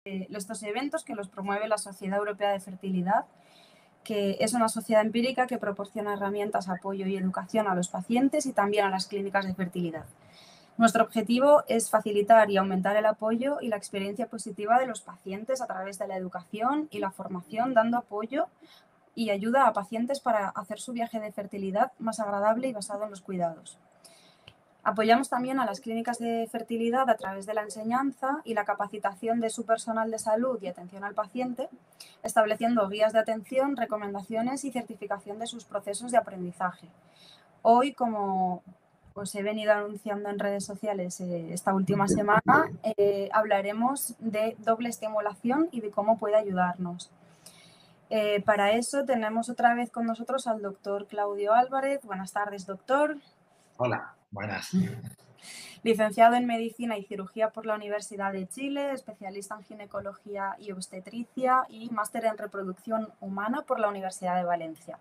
estos eventos que los promueve la Sociedad Europea de Fertilidad, que es una sociedad empírica que proporciona herramientas, apoyo y educación a los pacientes y también a las clínicas de fertilidad. Nuestro objetivo es facilitar y aumentar el apoyo y la experiencia positiva de los pacientes a través de la educación y la formación, dando apoyo y ayuda a pacientes para hacer su viaje de fertilidad más agradable y basado en los cuidados. Apoyamos también a las clínicas de fertilidad a través de la enseñanza y la capacitación de su personal de salud y atención al paciente, estableciendo guías de atención, recomendaciones y certificación de sus procesos de aprendizaje. Hoy, como os he venido anunciando en redes sociales esta última semana, hablaremos de doble estimulación y de cómo puede ayudarnos. Para eso tenemos otra vez con nosotros al doctor Claudio Álvarez. Buenas tardes, doctor. Hola, buenas. Licenciado en Medicina y Cirugía por la Universidad de Chile, especialista en ginecología y obstetricia y máster en reproducción humana por la Universidad de Valencia.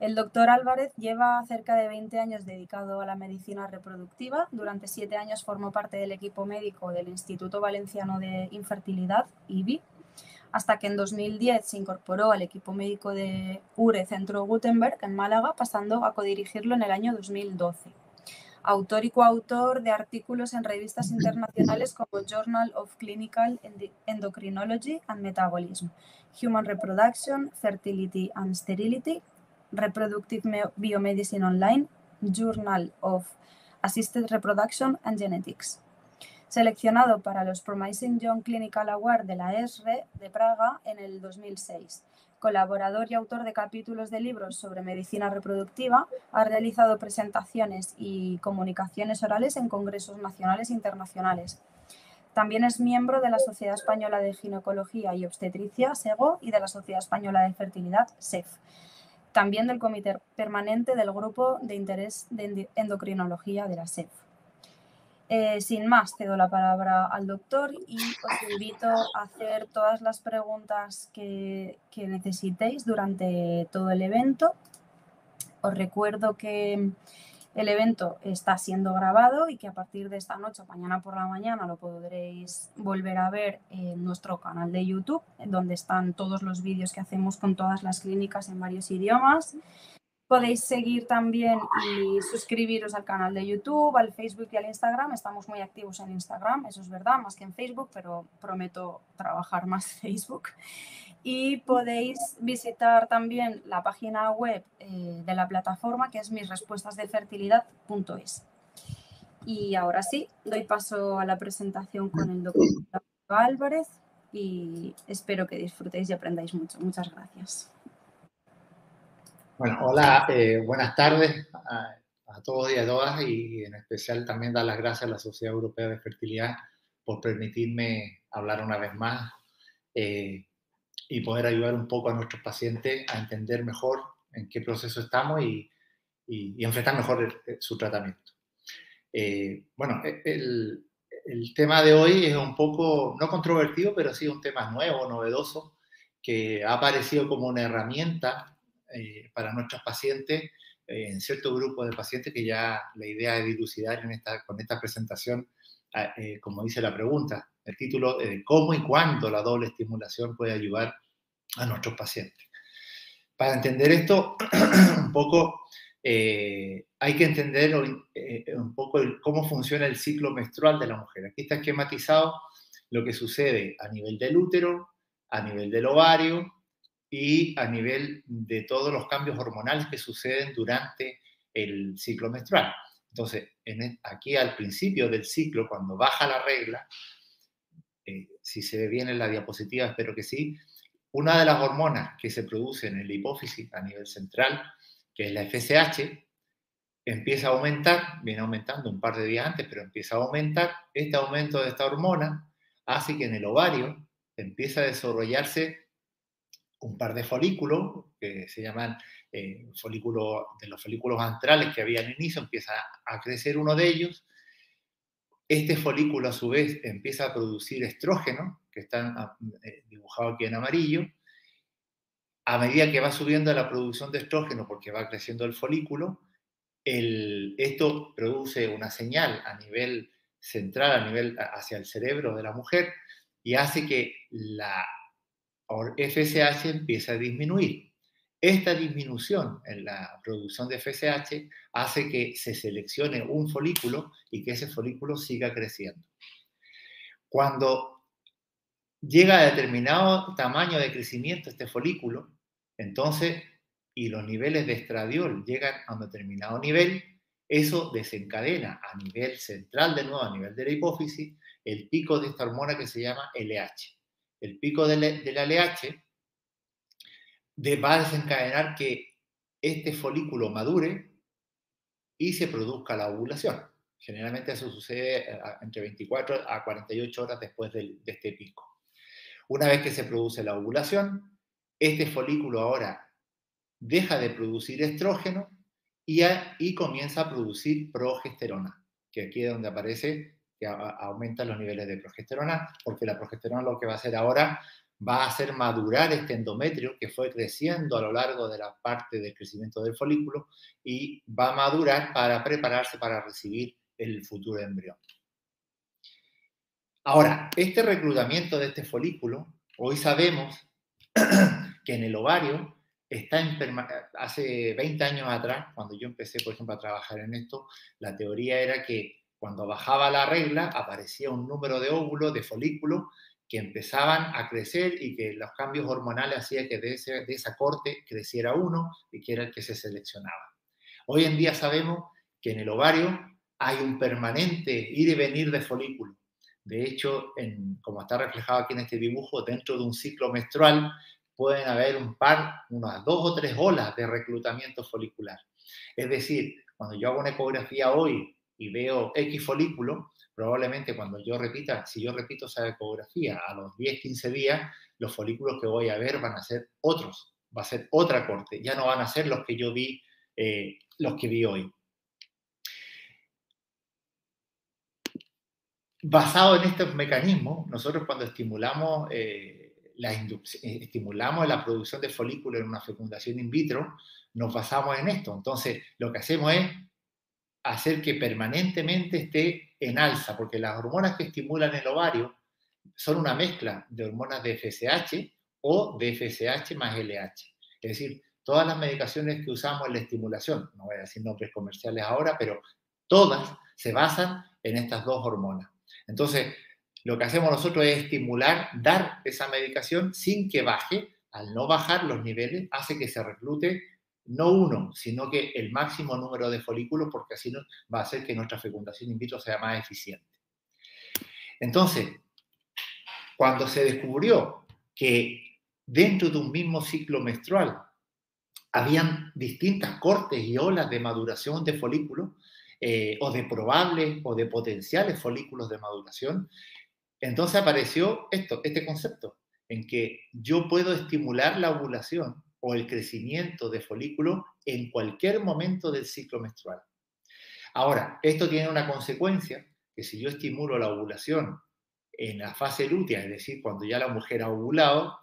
El doctor Álvarez lleva cerca de 20 años dedicado a la medicina reproductiva. Durante 7 años formó parte del equipo médico del Instituto Valenciano de Infertilidad, IVI, hasta que en 2010 se incorporó al equipo médico de URE Centro Gutenberg en Málaga, pasando a codirigirlo en el año 2012. Autor y coautor de artículos en revistas internacionales como Journal of Clinical Endocrinology and Metabolism, Human Reproduction, Fertility and Sterility, Reproductive Biomedicine Online, Journal of Assisted Reproduction and Genetics. Seleccionado para los Promising Young Clinical Award de la ESRE de Praga en el 2006. Colaborador y autor de capítulos de libros sobre medicina reproductiva, ha realizado presentaciones y comunicaciones orales en congresos nacionales e internacionales. También es miembro de la Sociedad Española de Ginecología y Obstetricia, SEGO, y de la Sociedad Española de Fertilidad, SEF. También del Comité Permanente del Grupo de Interés de Endocrinología de la SEF. Sin más, cedo la palabra al doctor y os invito a hacer todas las preguntas que necesitéis durante todo el evento. Os recuerdo que el evento está siendo grabado y que a partir de esta noche o mañana por la mañana lo podréis volver a ver en nuestro canal de YouTube, donde están todos los vídeos que hacemos con todas las clínicas en varios idiomas. Podéis seguir también y suscribiros al canal de YouTube, al Facebook y al Instagram. Estamos muy activos en Instagram, eso es verdad, más que en Facebook, pero prometo trabajar más Facebook. Y podéis visitar también la página web de la plataforma, que es misrespuestasdefertilidad.es. Y ahora sí, doy paso a la presentación con el doctor Álvarez y espero que disfrutéis y aprendáis mucho. Muchas gracias. Bueno, hola, buenas tardes a todos y a todas, y en especial también dar las gracias a la Sociedad Europea de Fertilidad por permitirme hablar una vez más y poder ayudar un poco a nuestros pacientes a entender mejor en qué proceso estamos y enfrentar mejor su tratamiento. Bueno, el tema de hoy es un poco, no controvertido, pero sí un tema nuevo, novedoso, que ha aparecido como una herramienta para nuestros pacientes, en cierto grupo de pacientes, que ya la idea es dilucidar con esta presentación, como dice la pregunta, el título, ¿cómo y cuándo la doble estimulación puede ayudar a nuestros pacientes? Para entender esto, un poco hay que entender un poco cómo funciona el ciclo menstrual de la mujer. Aquí está esquematizado lo que sucede a nivel del útero, a nivel del ovario y a nivel de todos los cambios hormonales que suceden durante el ciclo menstrual. Entonces, aquí al principio del ciclo, cuando baja la regla, si se ve bien en la diapositiva, espero que sí, una de las hormonas que se produce en el hipófisis a nivel central, que es la FSH, empieza a aumentar, viene aumentando un par de días antes, pero empieza a aumentar. Este aumento de esta hormona hace que en el ovario empiece a desarrollarse un par de folículos, que se llaman de los folículos antrales que había al inicio, empieza a crecer uno de ellos. Este folículo, a su vez, empieza a producir estrógenos, que están dibujados aquí en amarillo. A medida que va subiendo la producción de estrógeno, porque va creciendo el folículo, esto produce una señal a nivel central, hacia el cerebro de la mujer, y hace que la FSH empiece a disminuir. Esta disminución en la producción de FSH hace que se seleccione un folículo y que ese folículo siga creciendo. Cuando llega a determinado tamaño de crecimiento este folículo, entonces, y los niveles de estradiol llegan a un determinado nivel, eso desencadena a nivel central, de nuevo a nivel de la hipófisis, el pico de esta hormona que se llama LH. El pico del LH va a desencadenar que este folículo madure y se produzca la ovulación. Generalmente eso sucede entre 24 a 48 horas después de este pico. Una vez que se produce la ovulación, este folículo ahora deja de producir estrógeno y comienza a producir progesterona, que aquí es donde aparece que aumenta los niveles de progesterona, porque la progesterona lo que va a hacer ahora va a hacer madurar este endometrio que fue creciendo a lo largo de la parte del crecimiento del folículo y va a madurar para prepararse para recibir el futuro embrión. Ahora, este reclutamiento de este folículo, hoy sabemos que en el ovario hace 20 años atrás, cuando yo empecé, por ejemplo, a trabajar en esto, la teoría era que cuando bajaba la regla aparecía un número de óvulos, de folículos, que empezaban a crecer y que los cambios hormonales hacían que de esa corte creciera uno y que era el que se seleccionaba. Hoy en día sabemos que en el ovario hay un permanente ir y venir de folículos. De hecho, como está reflejado aquí en este dibujo, dentro de un ciclo menstrual pueden haber unas 2 o 3 olas de reclutamiento folicular. Es decir, cuando yo hago una ecografía hoy y veo X folículo, probablemente cuando si yo repito esa ecografía a los 10, 15 días, los folículos que voy a ver van a ser otros, va a ser otra corte, ya no van a ser los que yo vi, los que vi hoy. Basado en estos mecanismos, nosotros cuando estimulamos la producción de folículos en una fecundación in vitro, nos basamos en esto. Entonces, lo que hacemos es hacer que permanentemente esté en alza, porque las hormonas que estimulan el ovario son una mezcla de hormonas de FSH o de FSH más LH. Es decir, todas las medicaciones que usamos en la estimulación, no voy a decir nombres comerciales ahora, pero todas se basan en estas dos hormonas. Entonces, lo que hacemos nosotros es estimular, dar esa medicación sin que baje. Al no bajar los niveles, hace que se reclute no uno, sino que el máximo número de folículos, porque así va a hacer que nuestra fecundación in vitro sea más eficiente. Entonces, cuando se descubrió que dentro de un mismo ciclo menstrual habían distintas cortes y olas de maduración de folículos, o de probables o de potenciales folículos de maduración, entonces apareció este concepto, en que yo puedo estimular la ovulación o el crecimiento de folículos en cualquier momento del ciclo menstrual. Ahora, esto tiene una consecuencia, que si yo estimulo la ovulación en la fase lútea, es decir, cuando ya la mujer ha ovulado,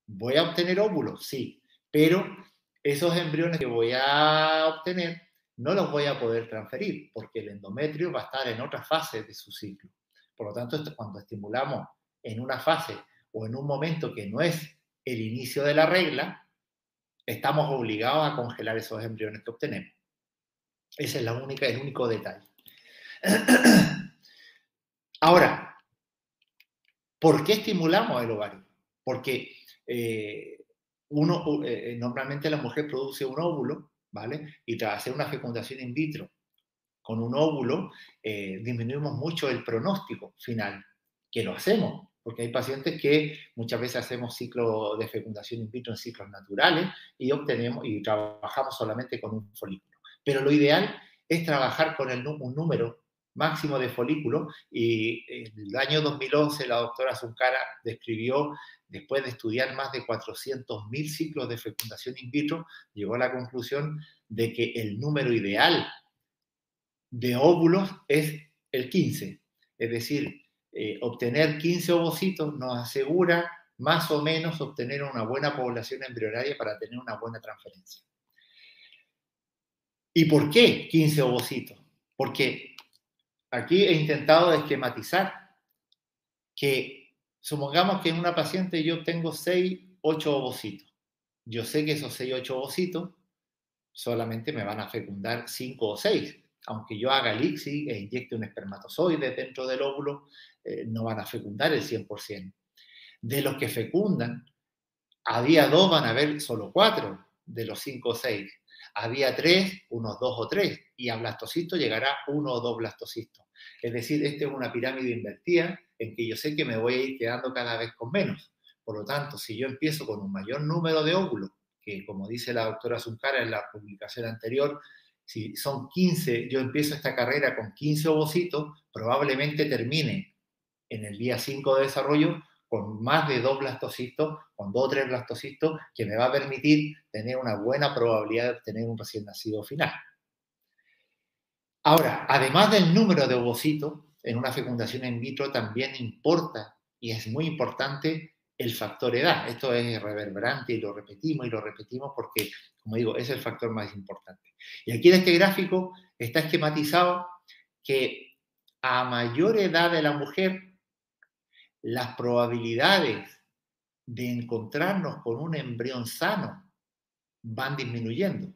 ¿voy a obtener óvulos? Sí, pero esos embriones que voy a obtener no los voy a poder transferir porque el endometrio va a estar en otra fase de su ciclo. Por lo tanto, cuando estimulamos en una fase o en un momento que no es el inicio de la regla, estamos obligados a congelar esos embriones que obtenemos. Ese es el único detalle. Ahora, ¿por qué estimulamos el ovario? Porque normalmente la mujer produce un óvulo, ¿vale? Y tras hacer una fecundación in vitro con un óvulo, disminuimos mucho el pronóstico final, que lo hacemos, porque hay pacientes que muchas veces hacemos ciclo de fecundación in vitro en ciclos naturales y trabajamos solamente con un folículo. Pero lo ideal es trabajar con un número máximo de folículos, y en el año 2011 la doctora Zunkara describió, después de estudiar más de 400.000 ciclos de fecundación in vitro, llegó a la conclusión de que el número ideal de óvulos es el 15. Es decir, obtener 15 ovocitos nos asegura más o menos obtener una buena población embrionaria para tener una buena transferencia. ¿Y por qué 15 ovocitos? Porque aquí he intentado esquematizar que supongamos que en una paciente yo tengo 6, 8 ovocitos. Yo sé que esos 6, 8 ovocitos solamente me van a fecundar 5 o 6. Aunque yo haga el ICSI e inyecte un espermatozoide dentro del óvulo, no van a fecundar el 100%. De los que fecundan, a día 2 van a haber solo 4 de los 5 o 6. A día 3, unos 2 o 3. Y a blastocisto llegará 1 o 2 blastocistos. Es decir, esta es una pirámide invertida en que yo sé que me voy a ir quedando cada vez con menos. Por lo tanto, si yo empiezo con un mayor número de óvulos, que como dice la doctora Zuncara en la publicación anterior, si son 15, yo empiezo esta carrera con 15 ovocitos, probablemente termine en el día 5 de desarrollo con más de 2 blastocistos, con 2 o 3 blastocistos, que me va a permitir tener una buena probabilidad de obtener un recién nacido final. Ahora, además del número de ovocitos, en una fecundación in vitro también importa, y es muy importante, el factor edad. Esto es reverberante y lo repetimos porque, como digo, es el factor más importante. Y aquí en este gráfico está esquematizado que a mayor edad de la mujer, las probabilidades de encontrarnos con un embrión sano van disminuyendo.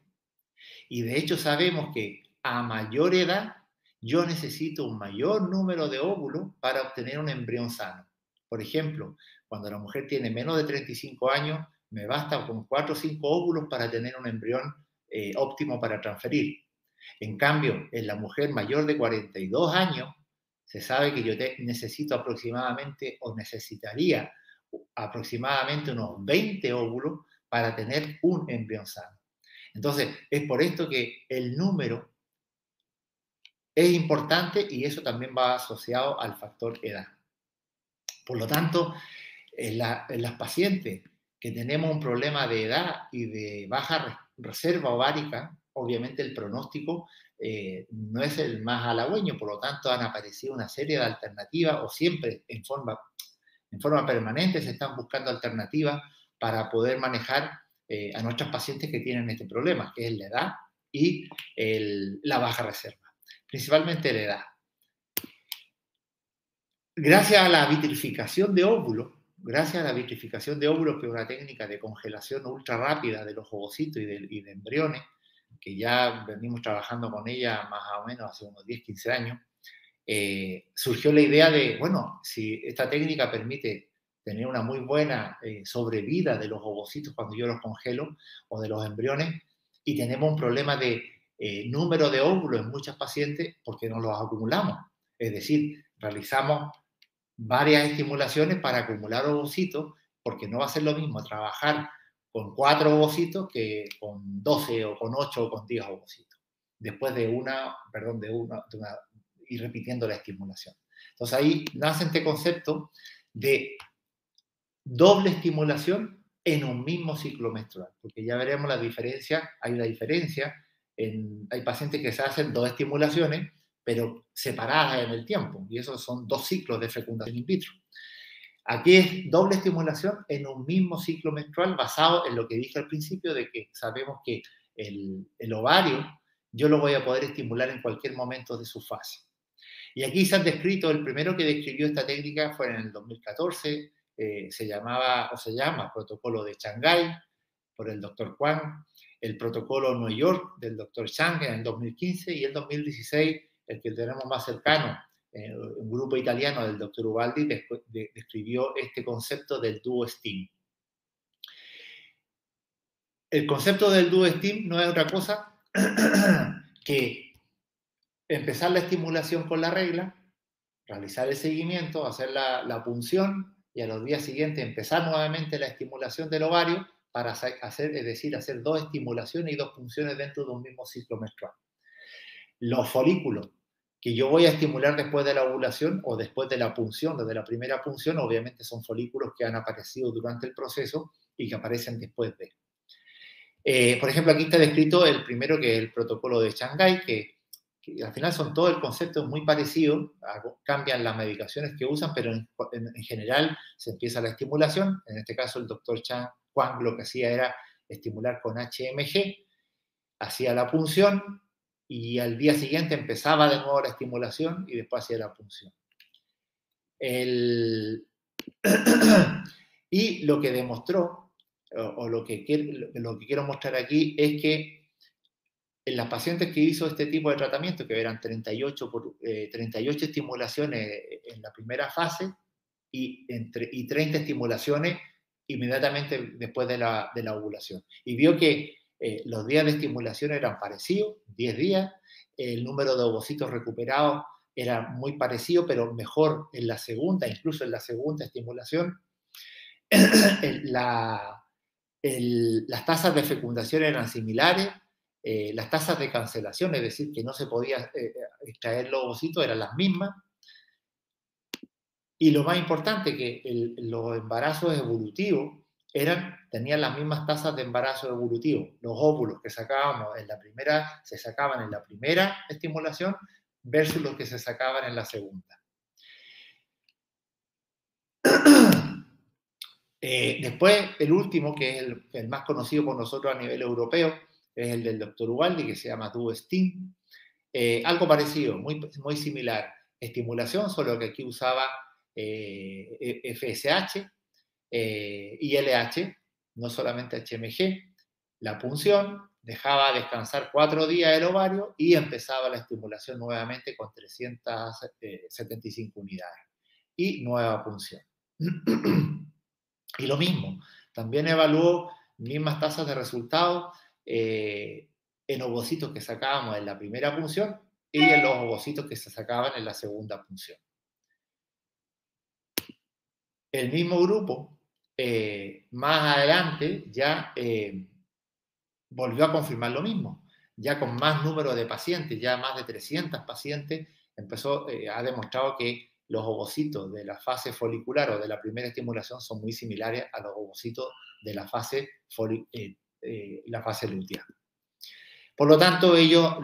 Y de hecho sabemos que a mayor edad yo necesito un mayor número de óvulos para obtener un embrión sano. Por ejemplo, cuando la mujer tiene menos de 35 años, me basta con 4 o 5 óvulos para tener un embrión óptimo para transferir. En cambio, en la mujer mayor de 42 años, se sabe que yo necesito aproximadamente o necesitaría aproximadamente unos 20 óvulos para tener un embrión sano. Entonces, es por esto que el número es importante y eso también va asociado al factor edad. Por lo tanto, en las pacientes que tenemos un problema de edad y de baja reserva ovárica, obviamente el pronóstico no es el más halagüeño, por lo tanto han aparecido una serie de alternativas o siempre en forma permanente se están buscando alternativas para poder manejar a nuestras pacientes que tienen este problema, que es la edad y la baja reserva, principalmente la edad. Gracias a la vitrificación de óvulos, que es una técnica de congelación ultra rápida de los ovocitos y de embriones, que ya venimos trabajando con ella más o menos hace unos 10, 15 años, surgió la idea de, bueno, si esta técnica permite tener una muy buena sobrevida de los ovocitos cuando yo los congelo o de los embriones y tenemos un problema de número de óvulos en muchas pacientes porque no los acumulamos. Es decir, realizamos varias estimulaciones para acumular ovocitos porque no va a ser lo mismo trabajar con 4 ovocitos que con 12 o con 8 o con 10 ovocitos. Después de ir repitiendo la estimulación. Entonces ahí nace este concepto de doble estimulación en un mismo ciclo menstrual, porque ya veremos la diferencia, hay una diferencia, hay pacientes que se hacen 2 estimulaciones, pero separadas en el tiempo, y esos son 2 ciclos de fecundación in vitro. Aquí es doble estimulación en un mismo ciclo menstrual basado en lo que dije al principio de que sabemos que el ovario yo lo voy a poder estimular en cualquier momento de su fase. Y aquí se han descrito, el primero que describió esta técnica fue en el 2014, se llama protocolo de Shanghái por el doctor Kwang, el protocolo New York del doctor Chang en el 2015 y el 2016, el que tenemos más cercano, un grupo italiano del doctor Ubaldi describió este concepto del duo-stim. El concepto del duo-stim no es otra cosa que empezar la estimulación con la regla, realizar el seguimiento, hacer la punción y a los días siguientes empezar nuevamente la estimulación del ovario para hacer 2 estimulaciones y 2 punciones dentro de un mismo ciclo menstrual. Los folículos que yo voy a estimular después de la ovulación o después de la punción, desde la primera punción, obviamente son folículos que han aparecido durante el proceso y que aparecen después de. Por ejemplo, aquí está descrito el primero, que es el protocolo de Shanghái, que al final son todo el concepto es muy parecido, cambian las medicaciones que usan, pero en general se empieza la estimulación. En este caso, el doctor Kwang lo que hacía era estimular con HMG, hacía la punción y al día siguiente empezaba de nuevo la estimulación y después hacía la punción. Y lo que demostró, o lo que quiero mostrar aquí, es que en las pacientes que hizo este tipo de tratamiento, que eran 38 estimulaciones en la primera fase y 30 estimulaciones inmediatamente después de la ovulación. Y vio que los días de estimulación eran parecidos, 10 días, el número de ovocitos recuperados era muy parecido, pero mejor en la segunda, incluso en la segunda estimulación. Las tasas de fecundación eran similares, las tasas de cancelación, es decir, que no se podía extraer los ovocitos, eran las mismas. Y lo más importante, que los embarazos evolutivos tenían las mismas tasas de embarazo evolutivo. Los óvulos que sacábamos se sacaban en la primera estimulación versus los que se sacaban en la segunda. Después, el último, que es el más conocido por nosotros a nivel europeo, es el del doctor Ubaldi, que se llama DuoStim. Algo parecido, muy similar. Estimulación, solo que aquí usaba FSH y LH, no solamente HMG. La punción, dejaba descansar 4 días el ovario y empezaba la estimulación nuevamente con 375 unidades. Y nueva punción. Y lo mismo, también evaluó mismas tasas de resultados en ovocitos que sacábamos en la primera punción y en los ovocitos que se sacaban en la segunda punción. El mismo grupo, más adelante, ya volvió a confirmar lo mismo, ya con más número de pacientes, ya más de 300 pacientes, ha demostrado que los ovocitos de la fase folicular o de la primera estimulación son muy similares a los ovocitos de la fase lútea. Por lo tanto, ellos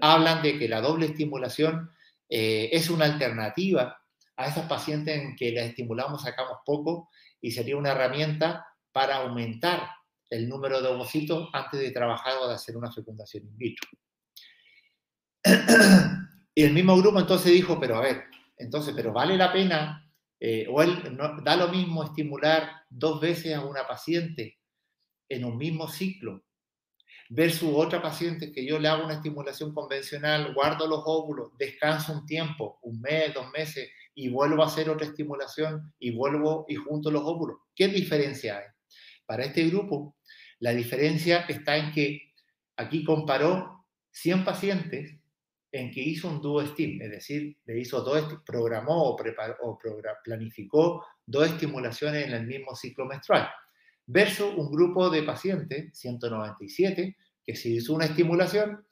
hablan de que la doble estimulación es una alternativa a esas pacientes en que las estimulamos, sacamos poco, y sería una herramienta para aumentar el número de ovocitos antes de trabajar o de hacer una fecundación in vitro. Y el mismo grupo entonces dijo, pero a ver, pero vale la pena, da lo mismo estimular 2 veces a una paciente en un mismo ciclo versus otra paciente que yo le hago una estimulación convencional, guardo los óvulos, descanso un tiempo, 1 mes, 2 meses, y vuelvo a hacer otra estimulación y vuelvo y junto los óvulos. ¿Qué diferencia hay? Para este grupo, la diferencia está en que aquí comparó 100 pacientes en que hizo un DuoStim, es decir, le hizo programó o planificó 2 estimulaciones en el mismo ciclo menstrual, versus un grupo de pacientes, 197, que se hizo una estimulación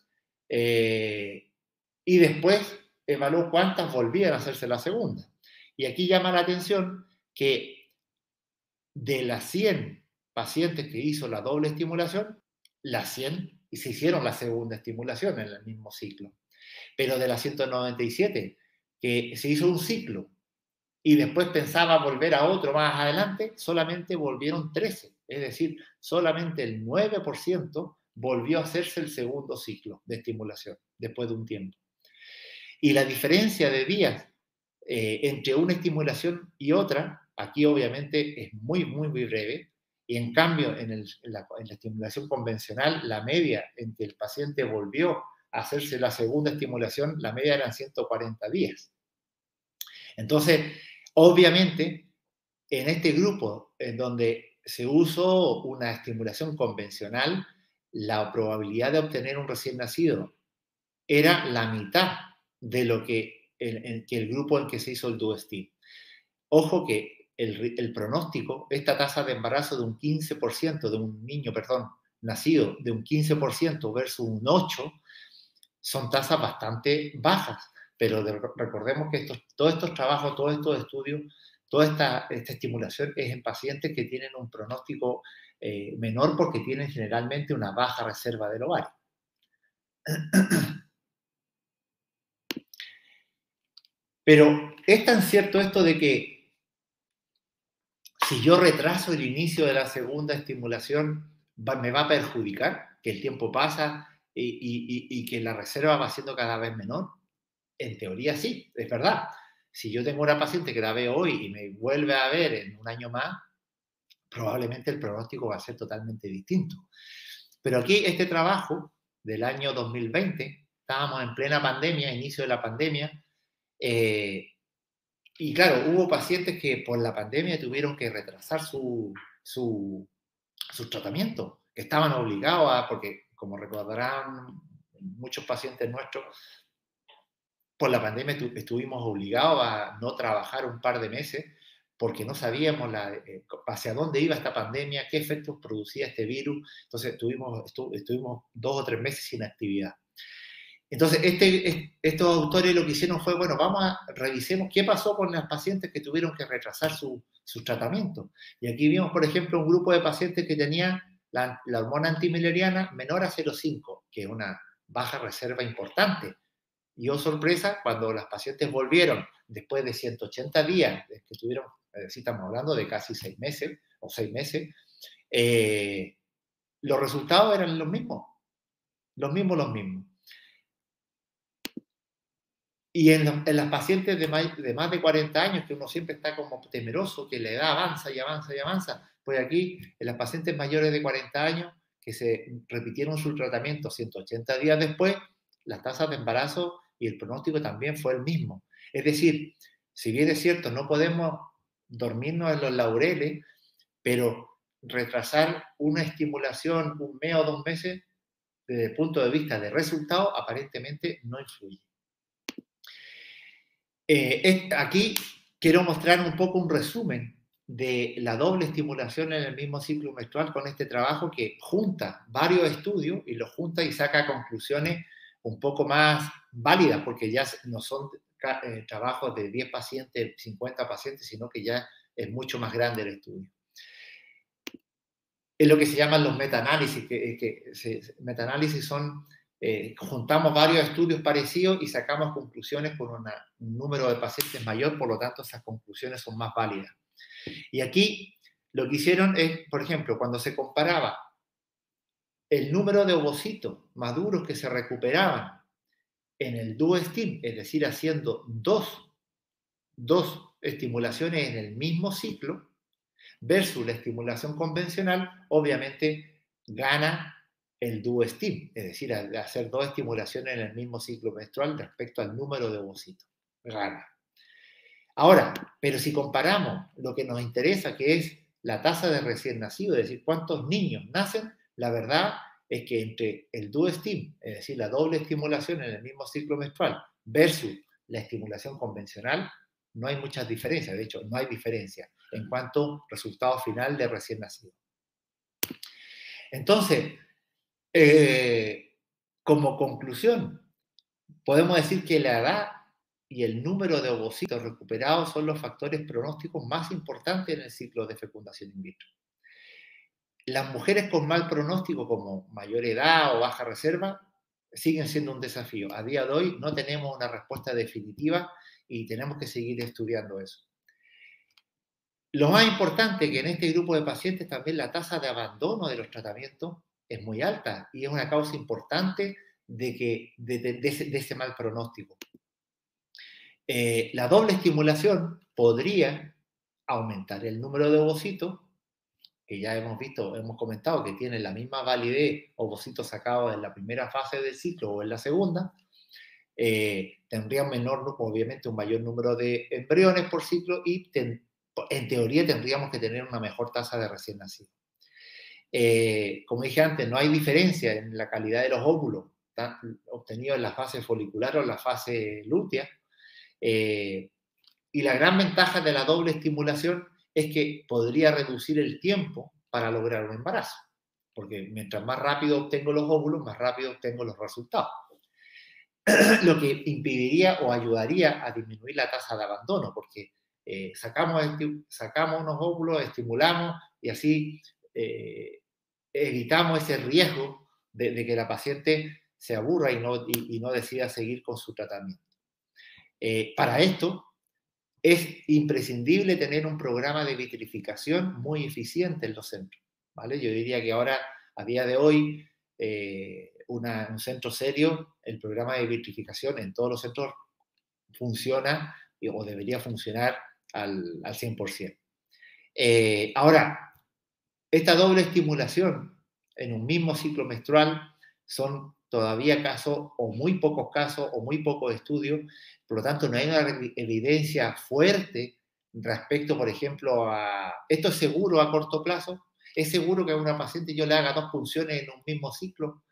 y después evaluó cuántas volvían a hacerse la segunda. Y aquí llama la atención que de las 100 pacientes que hizo la doble estimulación, las 100 se hicieron la segunda estimulación en el mismo ciclo. Pero de las 197 que se hizo un ciclo y después pensaba volver a otro más adelante, solamente volvieron 13. Es decir, solamente el 9% volvió a hacerse el segundo ciclo de estimulación después de un tiempo. Y la diferencia de días entre una estimulación y otra, aquí obviamente es muy, muy, muy breve. Y en cambio, en la estimulación convencional, la media en que el paciente volvió a hacerse la segunda estimulación, la media eran 140 días. Entonces, obviamente, en este grupo en donde se usó una estimulación convencional, la probabilidad de obtener un recién nacido era la mitad de lo que el grupo en que se hizo el DuoStim. Ojo que el pronóstico, esta tasa de embarazo de un 15%, de un niño, nacido de un 15% versus un 8%, son tasas bastante bajas. Pero recordemos que todos estos trabajos, todos estos estudios, toda esta estimulación es en pacientes que tienen un pronóstico menor porque tienen generalmente una baja reserva del ovario. Pero es tan cierto esto de que si yo retraso el inicio de la segunda estimulación, me va a perjudicar, que el tiempo pasa y que la reserva va siendo cada vez menor. En teoría sí, es verdad. si yo tengo una paciente que la veo hoy y me vuelve a ver en un año más, probablemente el pronóstico va a ser totalmente distinto. Pero aquí este trabajo del año 2020, estábamos en plena pandemia, inicio de la pandemia, y claro, hubo pacientes que por la pandemia tuvieron que retrasar su tratamiento, que estaban obligados a, porque como recordarán muchos pacientes nuestros, por la pandemia estuvimos obligados a no trabajar un par de meses porque no sabíamos hacia dónde iba esta pandemia, qué efectos producía este virus. Entonces estuvimos 2 o 3 meses sin actividad. Entonces, estos autores lo que hicieron fue, bueno, revisemos qué pasó con las pacientes que tuvieron que retrasar su tratamiento. Y aquí vimos, por ejemplo, un grupo de pacientes que tenían la hormona antimileriana menor a 0,5, que es una baja reserva importante. Y oh sorpresa, cuando las pacientes volvieron después de 180 días, que estuvieron, si estamos hablando de casi 6 meses o 6 meses, los resultados eran los mismos. Los mismos. Y en las pacientes de más de 40 años, que uno siempre está como temeroso, que la edad avanza y avanza y avanza, pues aquí en las pacientes mayores de 40 años, que se repitieron su tratamiento 180 días después, las tasas de embarazo y el pronóstico también fue el mismo. Es decir, si bien es cierto, no podemos dormirnos en los laureles, pero retrasar una estimulación 1 mes o 2 meses, desde el punto de vista de resultado, aparentemente no influye. Aquí quiero mostrar un poco un resumen de la doble estimulación en el mismo ciclo menstrual con este trabajo que junta varios estudios y los junta y saca conclusiones un poco más válidas, porque ya no son trabajos de 10 pacientes, 50 pacientes, sino que ya es mucho más grande el estudio. Es lo que se llaman los metaanálisis, metaanálisis son juntamos varios estudios parecidos y sacamos conclusiones con un número de pacientes mayor, por lo tanto esas conclusiones son más válidas. Y aquí lo que hicieron es, por ejemplo, cuando se comparaba el número de ovocitos maduros que se recuperaban en el duo-stim, es decir, haciendo dos estimulaciones en el mismo ciclo, versus la estimulación convencional, obviamente gana el duo-stim, es decir, hacer 2 estimulaciones en el mismo ciclo menstrual respecto al número de ovocitos. Gana. Ahora, pero si comparamos lo que nos interesa, que es la tasa de recién nacido, es decir, cuántos niños nacen, la verdad es que entre el duo-stim, es decir, la doble estimulación en el mismo ciclo menstrual, versus la estimulación convencional, no hay muchas diferencias. De hecho, no hay diferencia en cuanto a resultado final de recién nacido. Entonces, como conclusión, podemos decir que la edad y el número de ovocitos recuperados son los factores pronósticos más importantes en el ciclo de fecundación in vitro. Las mujeres con mal pronóstico, como mayor edad o baja reserva, siguen siendo un desafío. A día de hoy no tenemos una respuesta definitiva y tenemos que seguir estudiando eso. Lo más importante es que en este grupo de pacientes también la tasa de abandono de los tratamientos es muy alta y es una causa importante de ese mal pronóstico. La doble estimulación podría aumentar el número de ovocitos, que ya hemos comentado que tienen la misma validez ovocitos sacados en la primera fase del ciclo o en la segunda. Tendrían obviamente un mayor número de embriones por ciclo y en teoría tendríamos que tener una mejor tasa de recién nacido. Como dije antes, no hay diferencia en la calidad de los óvulos obtenidos en la fase folicular o en la fase lútea. Y la gran ventaja de la doble estimulación es que podría reducir el tiempo para lograr un embarazo, porque mientras más rápido obtengo los óvulos, más rápido obtengo los resultados. Lo que impediría o ayudaría a disminuir la tasa de abandono, porque sacamos unos óvulos, estimulamos y así evitamos ese riesgo de que la paciente se aburra y no decida seguir con su tratamiento. Para esto es imprescindible tener un programa de vitrificación muy eficiente en los centros, ¿vale? Yo diría que ahora, a día de hoy, un centro serio, el programa de vitrificación en todos los centros funciona o debería funcionar al 100%. Ahora, esta doble estimulación en un mismo ciclo menstrual son todavía casos, o muy pocos casos, o muy pocos estudios, por lo tanto no hay una evidencia fuerte respecto, por ejemplo, a... ¿Esto es seguro a corto plazo? ¿Es seguro que a una paciente yo le haga 2 punciones en un mismo ciclo?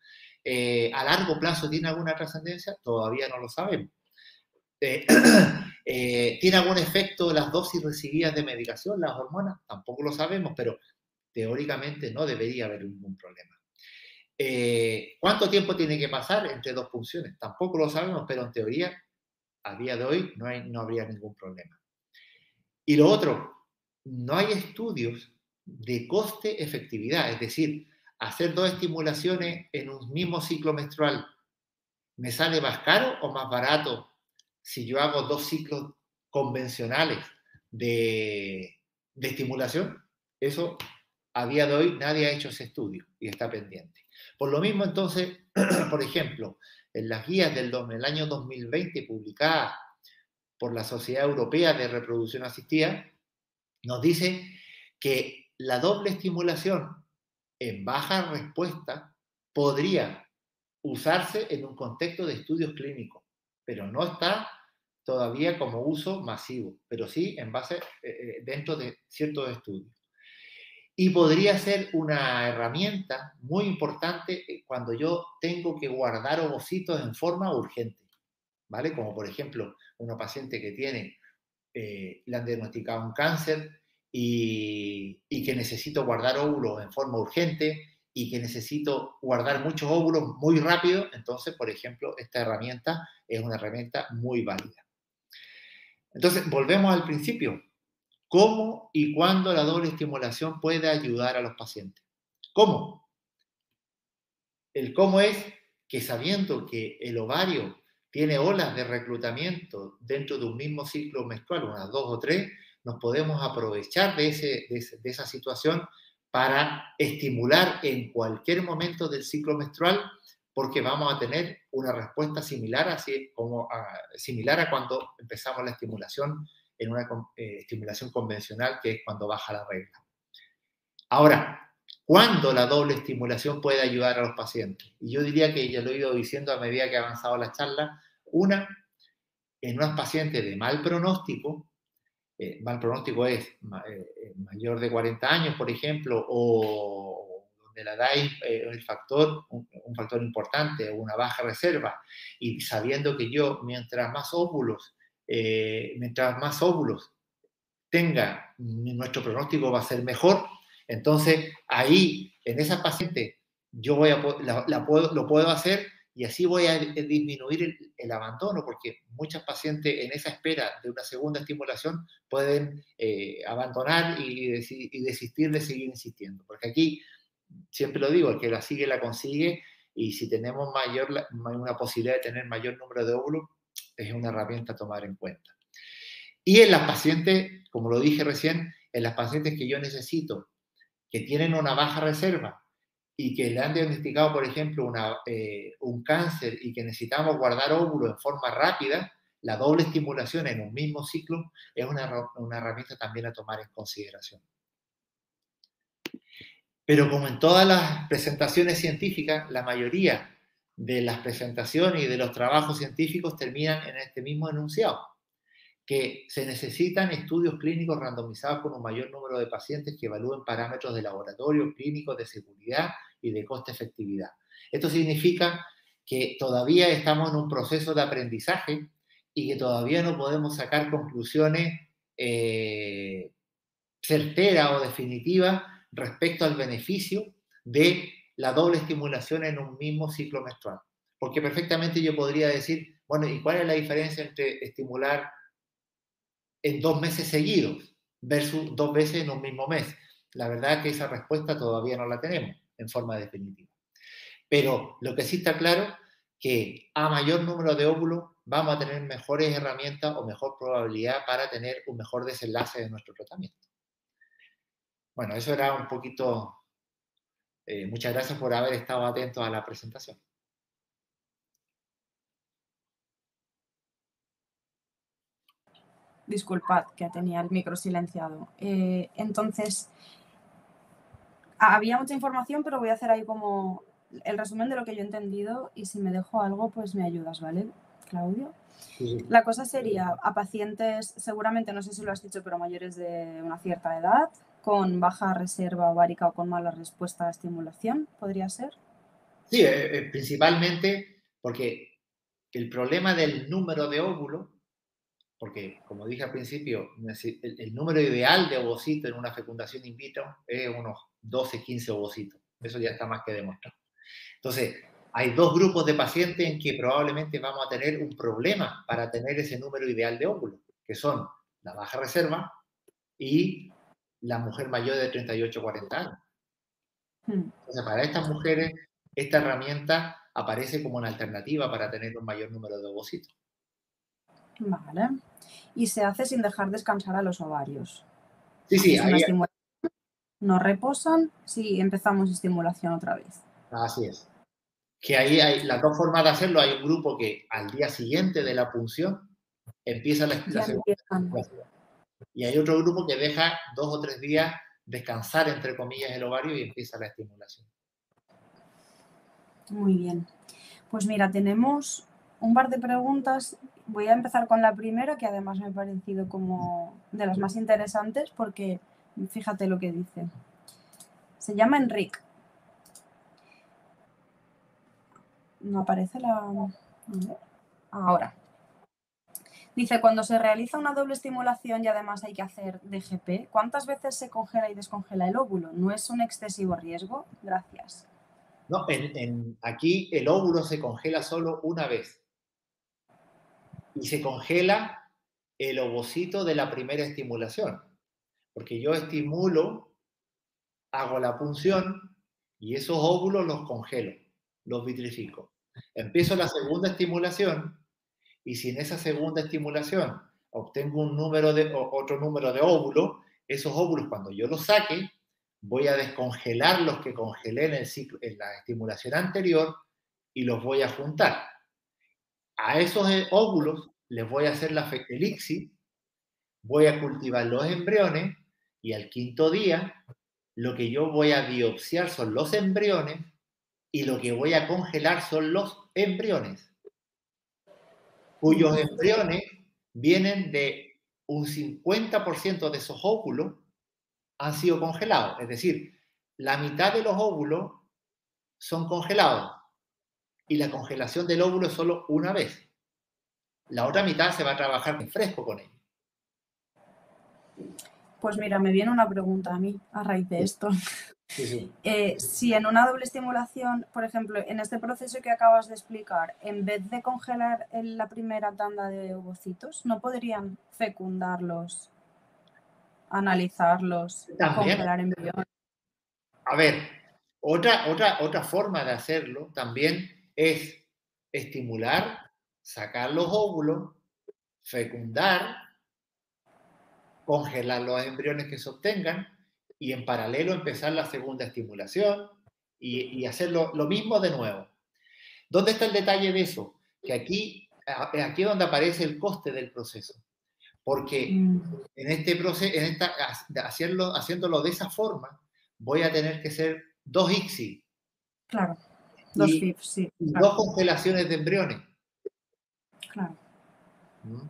¿A largo plazo tiene alguna trascendencia? Todavía no lo sabemos. ¿Tiene algún efecto las dosis recibidas de medicación, las hormonas? Tampoco lo sabemos, pero teóricamente no debería haber ningún problema. ¿Cuánto tiempo tiene que pasar entre 2 punciones? Tampoco lo sabemos, pero en teoría, a día de hoy, no habría ningún problema. Y lo otro, no hay estudios de coste-efectividad, es decir, hacer 2 estimulaciones en un mismo ciclo menstrual, ¿me sale más caro o más barato si yo hago 2 ciclos convencionales de estimulación? Eso, a día de hoy, nadie ha hecho ese estudio y está pendiente. Por lo mismo, entonces, por ejemplo, en las guías del año 2020 publicadas por la Sociedad Europea de Reproducción Asistida, nos dice que la doble estimulación en baja respuesta podría usarse en un contexto de estudios clínicos, pero no está todavía como uso masivo, pero sí en base dentro de ciertos estudios. Y podría ser una herramienta muy importante cuando yo tengo que guardar ovocitos en forma urgente, ¿vale? Como por ejemplo, una paciente que tiene, le han diagnosticado un cáncer y que necesito guardar óvulos en forma urgente y que necesito guardar muchos óvulos muy rápido, entonces, por ejemplo, esta herramienta es una herramienta muy válida. Entonces, volvemos al principio. ¿Cómo y cuándo la doble estimulación puede ayudar a los pacientes? ¿Cómo? El cómo es que sabiendo que el ovario tiene olas de reclutamiento dentro de un mismo ciclo menstrual, unas 2 o 3, nos podemos aprovechar de esa situación para estimular en cualquier momento del ciclo menstrual, porque vamos a tener una respuesta similar, similar a cuando empezamos la estimulación en una estimulación convencional, que es cuando baja la regla. Ahora, ¿cuándo la doble estimulación puede ayudar a los pacientes? Y yo diría que ya lo he ido diciendo a medida que ha avanzado la charla. Una, en unos pacientes de mal pronóstico es mayor de 40 años, por ejemplo, o donde la edad es un factor importante, o una baja reserva, y sabiendo que yo, mientras más óvulos tenga, nuestro pronóstico va a ser mejor. Entonces, ahí, en esa paciente, yo lo puedo hacer y así voy a disminuir el abandono, porque muchas pacientes en esa espera de una segunda estimulación pueden abandonar y desistir de seguir insistiendo. Porque aquí, siempre lo digo, el que la sigue, la consigue, y si tenemos una posibilidad de tener mayor número de óvulos, es una herramienta a tomar en cuenta. Y en las pacientes, como lo dije recién, en las pacientes que yo necesito, que tienen una baja reserva y que le han diagnosticado, por ejemplo, un cáncer y que necesitamos guardar óvulos en forma rápida, la doble estimulación en un mismo ciclo es una herramienta también a tomar en consideración. Pero como en todas las presentaciones científicas, la mayoría de las presentaciones y de los trabajos científicos terminan en este mismo enunciado, que se necesitan estudios clínicos randomizados con un mayor número de pacientes que evalúen parámetros de laboratorio, clínicos, de seguridad y de coste-efectividad. Esto significa que todavía estamos en un proceso de aprendizaje y que todavía no podemos sacar conclusiones certeras o definitivas respecto al beneficio de la doble estimulación en un mismo ciclo menstrual. Porque perfectamente yo podría decir, bueno, ¿y cuál es la diferencia entre estimular en 2 meses seguidos versus 2 veces en un mismo mes? La verdad es que esa respuesta todavía no la tenemos en forma definitiva. Pero lo que sí está claro, que a mayor número de óvulos vamos a tener mejores herramientas o mejor probabilidad para tener un mejor desenlace de nuestro tratamiento. Bueno, eso era un poquito... muchas gracias por haber estado atentos a la presentación. Disculpad, que tenía el micro silenciado. Entonces, había mucha información, pero voy a hacer ahí como el resumen de lo que yo he entendido y si me dejo algo, pues me ayudas, ¿vale, Claudio? Sí. La cosa sería a pacientes, seguramente, no sé si lo has dicho, pero mayores de una cierta edad, con baja reserva ovárica o con mala respuesta a estimulación, ¿podría ser? Sí, principalmente porque el problema del número de óvulos, porque como dije al principio, el número ideal de ovocitos en una fecundación in vitro es unos 12, 15 ovocitos. Eso ya está más que demostrado. Entonces, hay dos grupos de pacientes en que probablemente vamos a tener un problema para tener ese número ideal de óvulos, que son la baja reserva y la mujer mayor de 38 40 años. Entonces, para estas mujeres, esta herramienta aparece como una alternativa para tener un mayor número de ovocitos. Vale. Y se hace sin dejar descansar a los ovarios. Sí, sí, Es una ahí, estimulación. No reposan si empezamos estimulación otra vez. así es. Que ahí hay las dos formas de hacerlo. Hay un grupo que al día siguiente de la punción empieza la Ya segunda empiezan. estimulación. Y hay otro grupo que deja 2 o 3 días descansar, entre comillas, el ovario y empieza la estimulación. Muy bien. Pues mira, tenemos un par de preguntas. Voy a empezar con la primera, que además me ha parecido como de las más interesantes, porque fíjate lo que dice. Se llama Enrique. No aparece la... Ahora. Dice, cuando se realiza una doble estimulación y además hay que hacer DGP, ¿cuántas veces se congela y descongela el óvulo? ¿No es un excesivo riesgo? Gracias. No, aquí el óvulo se congela solo una vez y se congela el ovocito de la primera estimulación, porque yo estimulo, hago la punción y esos óvulos los congelo, los vitrifico. Empiezo la segunda estimulación y si en esa segunda estimulación obtengo otro número de óvulos, esos óvulos cuando yo los saque, voy a descongelar los que congelé en la estimulación anterior y los voy a juntar. A esos óvulos les voy a hacer la elixir, voy a cultivar los embriones y al quinto día lo que yo voy a biopsiar son los embriones y lo que voy a congelar son los embriones, cuyos embriones vienen de un 50% de esos óvulos han sido congelados. Es decir, la mitad de los óvulos son congelados y la congelación del óvulo es solo una vez. La otra mitad se va a trabajar en fresco con ellos. Pues mira, me viene una pregunta a mí a raíz de esto. Sí, sí. Si en una doble estimulación, por ejemplo, en este proceso que acabas de explicar, en vez de congelar en la primera tanda de ovocitos, ¿no podrían fecundarlos, analizarlos, También, congelar embriones? a ver, otra forma de hacerlo también es estimular, sacar los óvulos, fecundar, congelar los embriones que se obtengan y en paralelo empezar la segunda estimulación y hacer lo mismo de nuevo. ¿Dónde está el detalle de eso? Que aquí es donde aparece el coste del proceso. Porque en este proceso, haciéndolo de esa forma, voy a tener que hacer 2 ICSI Claro, dos y, FIFs, sí, y claro, 2 congelaciones de embriones. claro. ¿Mm?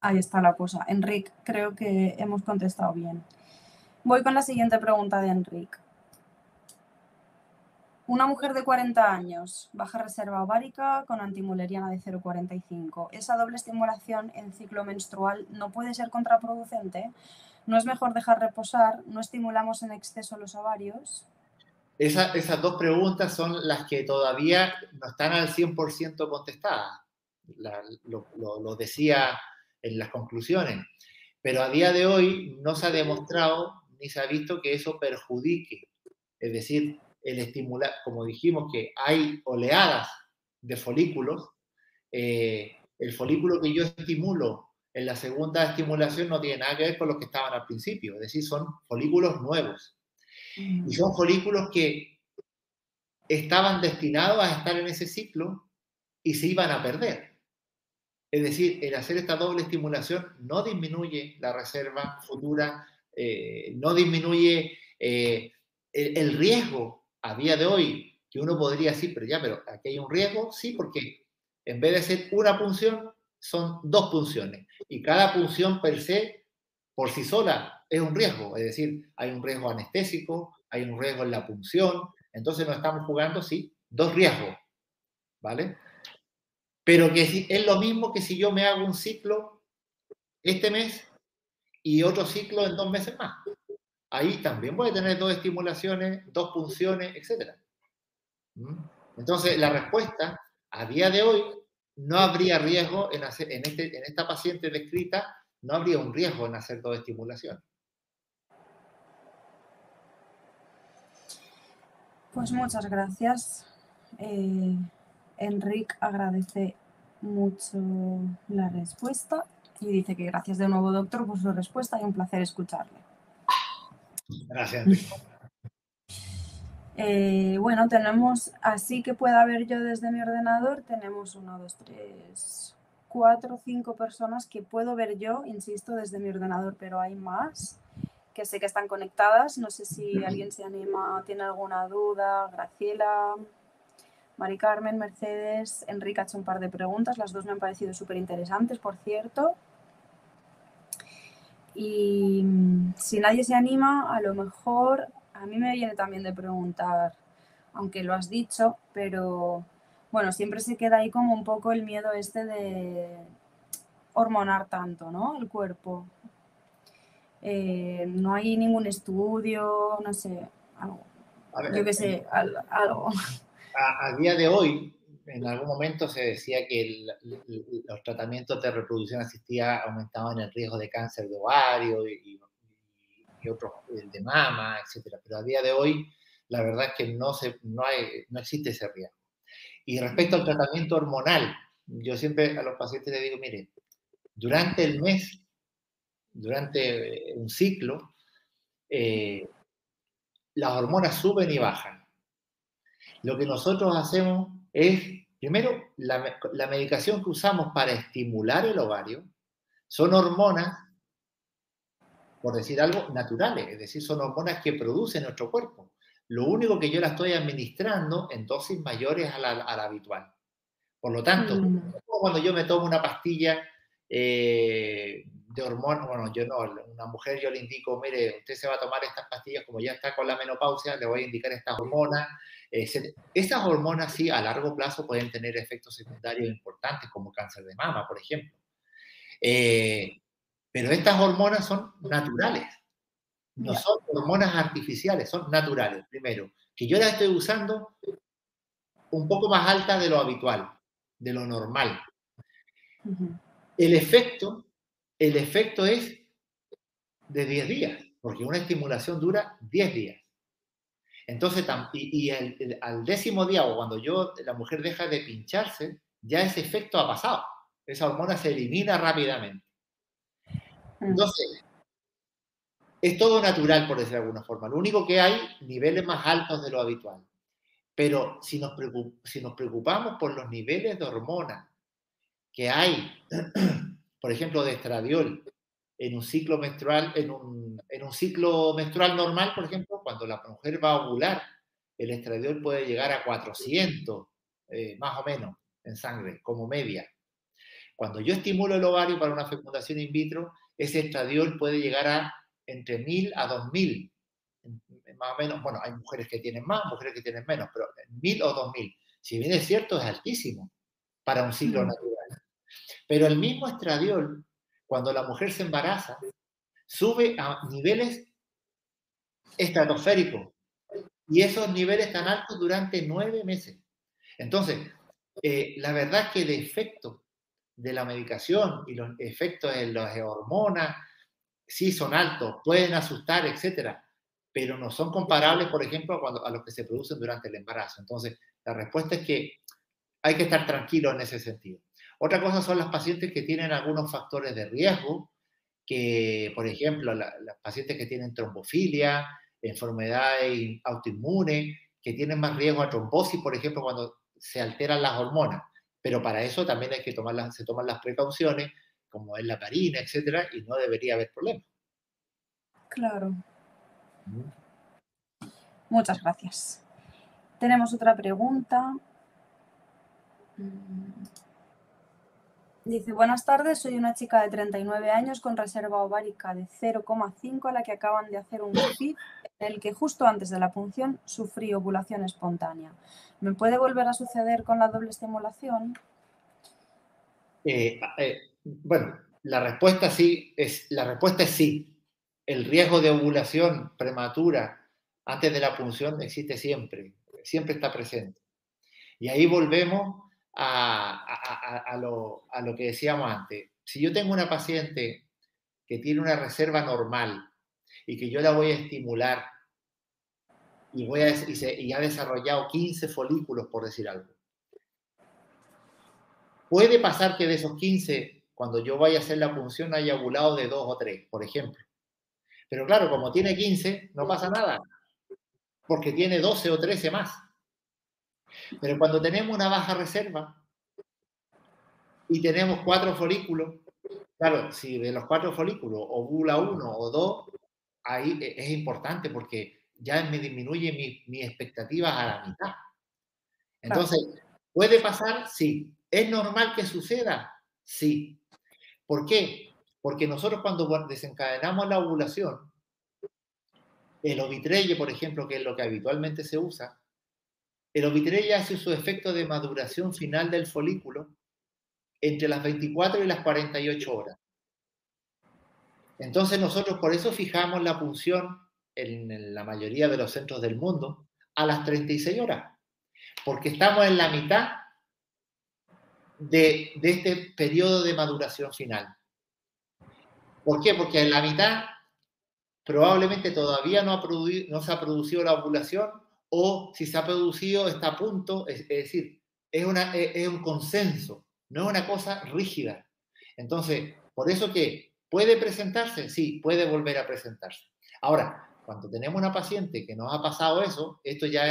Ahí está la cosa. Enrique, creo que hemos contestado bien. Voy con la siguiente pregunta de Enrique. Una mujer de 40 años, baja reserva ovárica con antimuleriana de 0,45. ¿Esa doble estimulación en ciclo menstrual no puede ser contraproducente? ¿No es mejor dejar reposar? ¿No estimulamos en exceso los ovarios? Esas dos preguntas son las que todavía no están al 100% contestadas. Lo decía en las conclusiones. Pero a día de hoy no se ha demostrado ni se ha visto que eso perjudique. Es decir, el estimular, como dijimos que hay oleadas de folículos, el folículo que yo estimulo en la segunda estimulación no tiene nada que ver con los que estaban al principio. Es decir, son folículos nuevos. Y son folículos que estaban destinados a estar en ese ciclo y se iban a perder. Es decir, el hacer esta doble estimulación no disminuye la reserva futura, no disminuye el riesgo a día de hoy, que uno podría decir, pero aquí hay un riesgo, sí, porque en vez de ser una punción, son dos punciones. Y cada punción per se, por sí sola, es un riesgo. Es decir, hay un riesgo anestésico, hay un riesgo en la punción. Entonces nos estamos jugando, sí, dos riesgos, ¿vale? Pero que es lo mismo que si yo me hago un ciclo este mes y otro ciclo en 2 meses más. Ahí también voy a tener dos estimulaciones, dos punciones, etc. Entonces, la respuesta, a día de hoy, no habría riesgo en esta paciente descrita, no habría un riesgo en hacer dos estimulaciones. Pues muchas gracias. Enric agradece mucho la respuesta y dice que gracias de nuevo, doctor, por su respuesta y un placer escucharle. Gracias, Enrique. Bueno, tenemos, así que pueda ver yo desde mi ordenador, tenemos 1, 2, 3, 4, 5 personas que puedo ver yo, insisto, desde mi ordenador, pero hay más que sé que están conectadas. No sé si alguien se anima, tiene alguna duda. Graciela, Mari Carmen, Mercedes, Enrique ha hecho un par de preguntas, las dos me han parecido súper interesantes, por cierto. Y si nadie se anima, a lo mejor a mí me viene también de preguntar, aunque lo has dicho, pero bueno, siempre se queda ahí como un poco el miedo este de hormonar tanto, ¿no? El cuerpo. No hay ningún estudio, no sé, algo. Yo qué sé, algo. A día de hoy, en algún momento se decía que los tratamientos de reproducción asistida aumentaban el riesgo de cáncer de ovario y otros, el de mama, etcétera. Pero a día de hoy, la verdad es que no existe ese riesgo. Y respecto al tratamiento hormonal, yo siempre a los pacientes les digo, mire, durante el mes, durante un ciclo, las hormonas suben y bajan. Lo que nosotros hacemos es, primero, la medicación que usamos para estimular el ovario son hormonas, por decir algo, naturales, es decir, son hormonas que produce nuestro cuerpo. Lo único que yo la estoy administrando en dosis mayores a la habitual. Por lo tanto, cuando yo me tomo una pastilla de hormonas, bueno, yo no, una mujer yo le indico, mire, usted se va a tomar estas pastillas, como ya está con la menopausia, le voy a indicar estas hormonas. Esas hormonas sí, a largo plazo pueden tener efectos secundarios importantes, como cáncer de mama, por ejemplo. Pero estas hormonas son naturales, no son hormonas artificiales, son naturales. Primero, que yo las estoy usando un poco más alta de lo habitual, de lo normal. El efecto es de 10 días, porque una estimulación dura 10 días. Entonces, al 10.º día, o cuando la mujer deja de pincharse, ya ese efecto ha pasado. Esa hormona se elimina rápidamente. Entonces, es todo natural, por decirlo de alguna forma. Lo único que hay, niveles más altos de lo habitual. Pero si nos preocupamos por los niveles de hormona que hay, por ejemplo, de estradiol, en un ciclo menstrual, en un ciclo menstrual normal, por ejemplo, cuando la mujer va a ovular, el estradiol puede llegar a 400, más o menos, en sangre, como media. Cuando yo estimulo el ovario para una fecundación in vitro, ese estradiol puede llegar a entre 1000 a 2000. Más o menos, bueno, hay mujeres que tienen más, mujeres que tienen menos, pero 1000 o 2000. Si bien es cierto, es altísimo para un ciclo natural. Pero el mismo estradiol, cuando la mujer se embaraza, sube a niveles estratosféricos. Y esos niveles están altos durante 9 meses. Entonces, la verdad es que el efecto de la medicación y los efectos de las hormonas sí son altos, pueden asustar, etcétera, pero no son comparables, por ejemplo, a los que se producen durante el embarazo. Entonces, la respuesta es que hay que estar tranquilo en ese sentido. Otra cosa son las pacientes que tienen algunos factores de riesgo, que, por ejemplo, las pacientes que tienen trombofilia, enfermedades autoinmunes, que tienen más riesgo a trombosis, por ejemplo, cuando se alteran las hormonas. Pero para eso también hay que se toman las precauciones, como es la parina, etcétera, y no debería haber problema. Claro. ¿Mm? Muchas gracias. Tenemos otra pregunta. Mm. Dice, buenas tardes, soy una chica de 39 años con reserva ovárica de 0,5 a la que acaban de hacer un FIP en el que justo antes de la punción sufrí ovulación espontánea. ¿Me puede volver a suceder con la doble estimulación? Bueno, la respuesta es sí. El riesgo de ovulación prematura antes de la punción existe siempre está presente. Y ahí volvemos a lo que decíamos antes. Si yo tengo una paciente que tiene una reserva normal y que yo la voy a estimular y ha desarrollado 15 folículos, por decir algo, puede pasar que de esos 15, cuando yo vaya a hacer la punción, haya ovulado de 2 o 3, por ejemplo. Pero claro, como tiene 15, no pasa nada, porque tiene 12 o 13 más. Pero cuando tenemos una baja reserva y tenemos 4 folículos, claro, si de los 4 folículos ovula 1 o 2, ahí es importante porque ya me disminuye mi expectativas a la mitad. Claro. Entonces, ¿puede pasar? Sí. ¿Es normal que suceda? Sí. ¿Por qué? Porque nosotros cuando desencadenamos la ovulación, el ovitrelle, por ejemplo, que es lo que habitualmente se usa, el ovitrelle hace su efecto de maduración final del folículo entre las 24 y las 48 horas. Entonces nosotros por eso fijamos la punción en la mayoría de los centros del mundo a las 36 horas, porque estamos en la mitad de este periodo de maduración final. ¿Por qué? Porque en la mitad probablemente todavía no se ha producido la ovulación, o si se ha producido está a punto, es decir, es un consenso, no es una cosa rígida. Entonces, por eso que puede presentarse, sí, puede volver a presentarse. Ahora, cuando tenemos una paciente que nos ha pasado eso, esto ya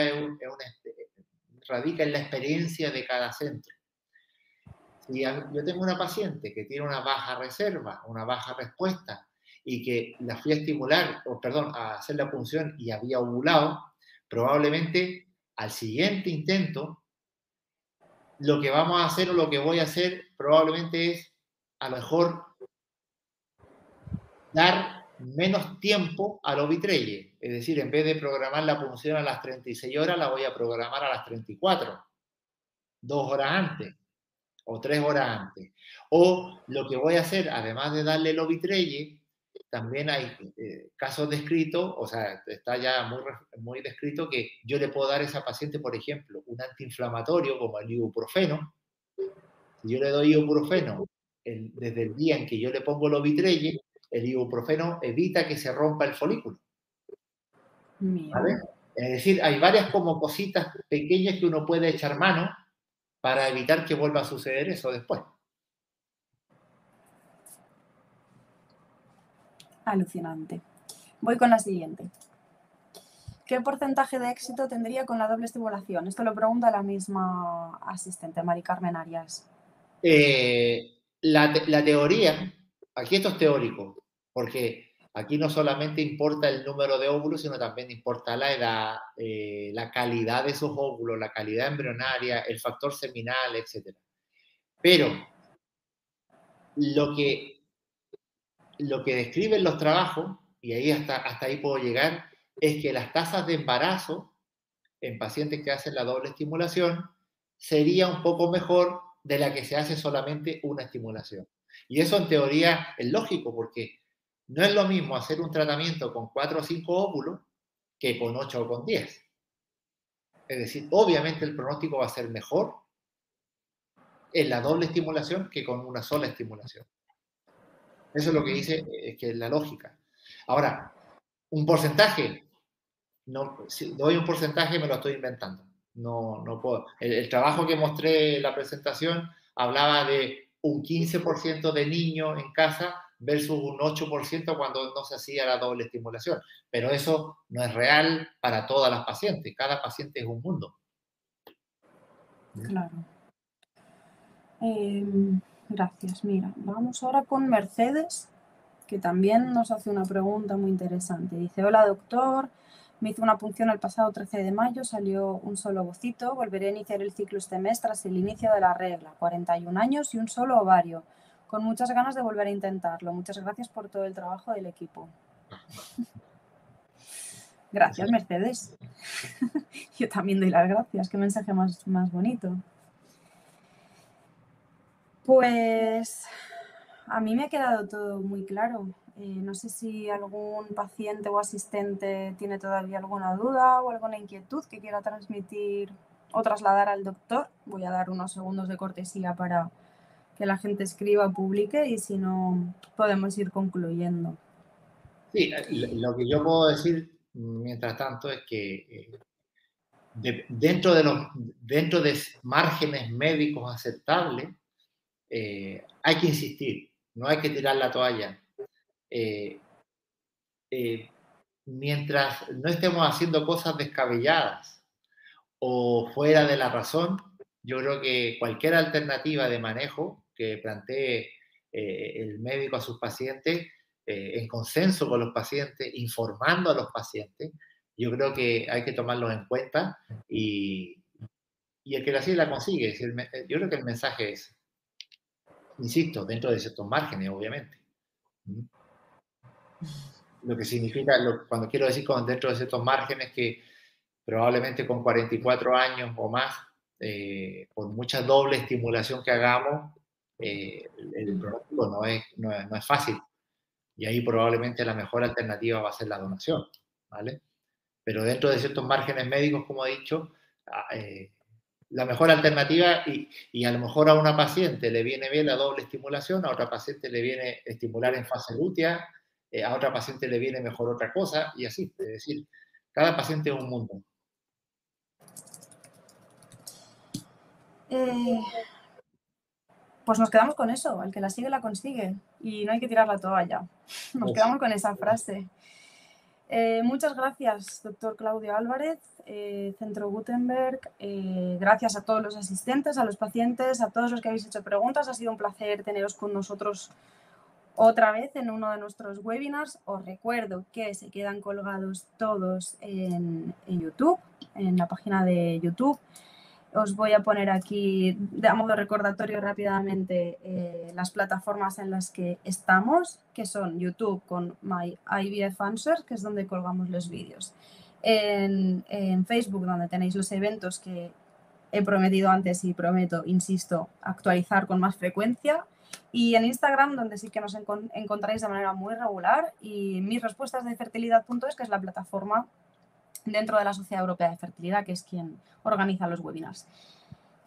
radica en la experiencia de cada centro. Si yo tengo una paciente que tiene una baja reserva, una baja respuesta, y que la fui a estimular, o perdón, a hacer la punción y había ovulado, probablemente al siguiente intento, lo que vamos a hacer o lo que voy a hacer probablemente es a lo mejor dar menos tiempo al ovitrelle. Es decir, en vez de programar la punción a las 36 horas, la voy a programar a las 34, 2 horas antes o 3 horas antes. O lo que voy a hacer, además de darle el ovitrelle, también hay casos descritos, o sea, está ya muy descrito que yo le puedo dar a esa paciente, por ejemplo, un antiinflamatorio como el ibuprofeno. Si yo le doy ibuprofeno desde el día en que yo le pongo el ovitrelle, el ibuprofeno evita que se rompa el folículo. ¿Vale? Bien. Es decir, hay varias como cositas pequeñas que uno puede echar mano para evitar que vuelva a suceder eso después. Alucinante. Voy con la siguiente. ¿Qué porcentaje de éxito tendría con la doble estimulación? Esto lo pregunta la misma asistente, Mari Carmen Arias. La teoría, aquí esto es teórico, porque aquí no solamente importa el número de óvulos, sino también importa la edad, la calidad de esos óvulos, la calidad embrionaria, el factor seminal, etc. Pero lo que describen los trabajos, y ahí hasta ahí puedo llegar, es que las tasas de embarazo en pacientes que hacen la doble estimulación sería un poco mejor de la que se hace solamente una estimulación. Y eso en teoría es lógico porque no es lo mismo hacer un tratamiento con 4 o 5 óvulos que con 8 o con 10. Es decir, obviamente el pronóstico va a ser mejor en la doble estimulación que con una sola estimulación. Eso es lo que dice que es la lógica. Ahora, un porcentaje, no, si doy un porcentaje me lo estoy inventando. No puedo. El trabajo que mostré en la presentación hablaba de un 15% de niños en casa versus un 8% cuando no se hacía la doble estimulación. Pero eso no es real para todas las pacientes. Cada paciente es un mundo. Claro. Gracias. Mira, vamos ahora con Mercedes, que también nos hace una pregunta muy interesante. Dice, hola doctor, me hizo una punción el pasado 13 de mayo, salió un solo bocito, volveré a iniciar el ciclo este mes tras el inicio de la regla, 41 años y un solo ovario, con muchas ganas de volver a intentarlo. Muchas gracias por todo el trabajo del equipo. Gracias, Mercedes. Yo también doy las gracias, qué mensaje más bonito. Pues a mí me ha quedado todo muy claro. No sé si algún paciente o asistente tiene todavía alguna duda o alguna inquietud que quiera transmitir o trasladar al doctor. Voy a dar unos segundos de cortesía para que la gente escriba o publique y si no, podemos ir concluyendo. Sí, lo que yo puedo decir mientras tanto es que dentro de márgenes médicos aceptables, hay que insistir, no hay que tirar la toalla. Eh, Mientras no estemos haciendo cosas descabelladas o fuera de la razón, yo creo que cualquier alternativa de manejo que plantee el médico a sus pacientes, en consenso con los pacientes, informando a los pacientes, yo creo que hay que tomarlos en cuenta y el que la consigue. Es decir, yo creo que el mensaje es, insisto, dentro de ciertos márgenes, obviamente. Lo que significa, cuando quiero decir dentro de ciertos márgenes, que probablemente con 44 años o más, por mucha doble estimulación que hagamos, el pronóstico no es fácil. Y ahí probablemente la mejor alternativa va a ser la donación, ¿vale? Pero dentro de ciertos márgenes médicos, como he dicho, la mejor alternativa, y a lo mejor a una paciente le viene bien la doble estimulación, a otra paciente le viene estimular en fase lútea, a otra paciente le viene mejor otra cosa, y así. Es decir, cada paciente es un mundo. Pues nos quedamos con eso, el que la sigue la consigue y no hay que tirar la toalla. Nos quedamos con esa frase. Muchas gracias, doctor Claudio Álvarez, Centro Gutenberg. Gracias a todos los asistentes, a los pacientes, a todos los que habéis hecho preguntas. Ha sido un placer teneros con nosotros otra vez en uno de nuestros webinars. Os recuerdo que se quedan colgados todos en YouTube, en la página de YouTube. Os voy a poner aquí, de modo recordatorio rápidamente, las plataformas en las que estamos, que son YouTube con My IVF Answers, que es donde colgamos los vídeos. En Facebook, donde tenéis los eventos que he prometido antes y prometo, insisto, actualizar con más frecuencia. Y en Instagram, donde sí que nos encontráis de manera muy regular. Y mis respuestas de fertilidad.es, que es la plataforma dentro de la Sociedad Europea de Fertilidad, que es quien organiza los webinars.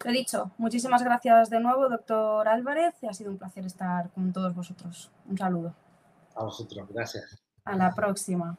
Lo dicho, muchísimas gracias de nuevo, doctor Álvarez. Ha sido un placer estar con todos vosotros. Un saludo. A vosotros, gracias. A la próxima.